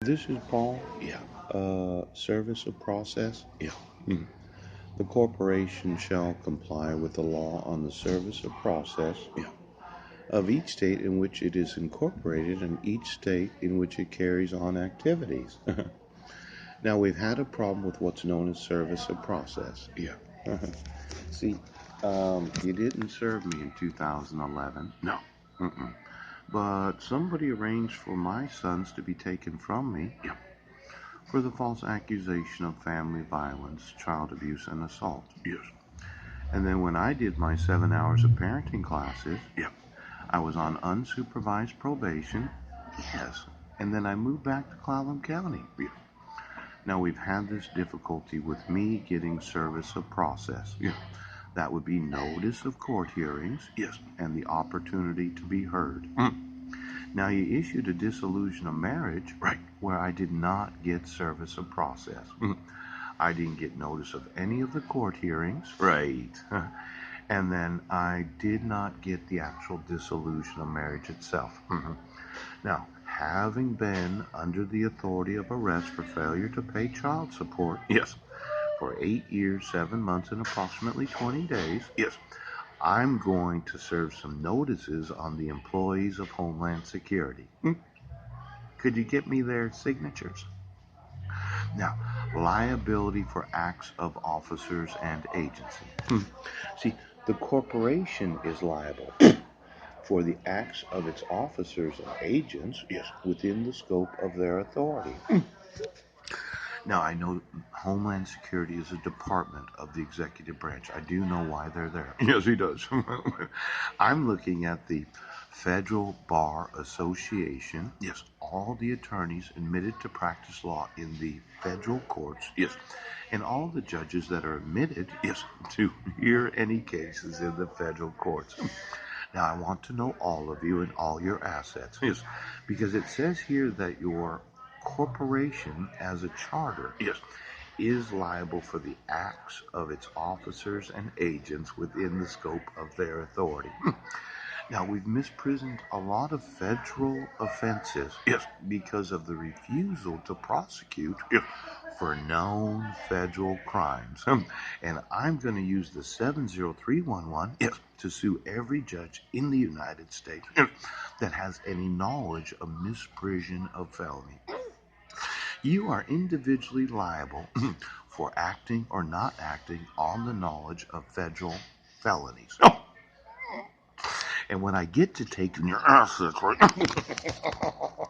This is Paul. Yeah, Service of process. yeah, Hmm. The corporation shall comply with the law on the service of process yeah. of each state in which it is incorporated and each state in which it carries on activities. Now, we've had a problem with what's known as service of process. Yeah. See, you didn't serve me in 2011. No. Mm-mm. But somebody arranged for my sons to be taken from me Yeah. for the false accusation of family violence, child abuse, and assault. Yes. And then when I did my 7 hours of parenting classes, Yeah. I was on unsupervised probation. Yes. And then I moved back to Clallam County. Yeah. Now we've had this difficulty with me getting service of process. Yeah. That would be notice of court hearings Yes. and the opportunity to be heard. Mm. Now you issued a dissolution of marriage Right. where I did not get service of process. I didn't get notice of any of the court hearings. Right. And then I did not get the actual dissolution of marriage itself. Now, having been under the authority of arrest for failure to pay child support Yes. for 8 years, 7 months, and approximately 20 days, Yes. I'm going to serve some notices on the employees of Homeland Security. Could you get me their signatures? Now, liability for acts of officers and agency. See, the corporation is liable for the acts of its officers and agents Yes. within the scope of their authority. Now, I know Homeland Security is a department of the executive branch. I do know why they're there. Yes, he does. I'm looking at the Federal Bar Association. Yes. All the attorneys admitted to practice law in the federal courts. Yes. And all the judges that are admitted Yes. to hear any cases in the federal courts. Now, I want to know all of you and all your assets. Yes. Because it says here that your corporation, as a charter, Yes. is liable for the acts of its officers and agents within the scope of their authority. Now, we've misprisoned a lot of federal offenses Yes. because of the refusal to prosecute Yes. for known federal crimes. And I'm going to use the 70311 Yes. to sue every judge in the United States Yes. that has any knowledge of misprision of felony. You are individually liable for acting or not acting on the knowledge of federal felonies. Oh. And when I get to taking your Your assets, right?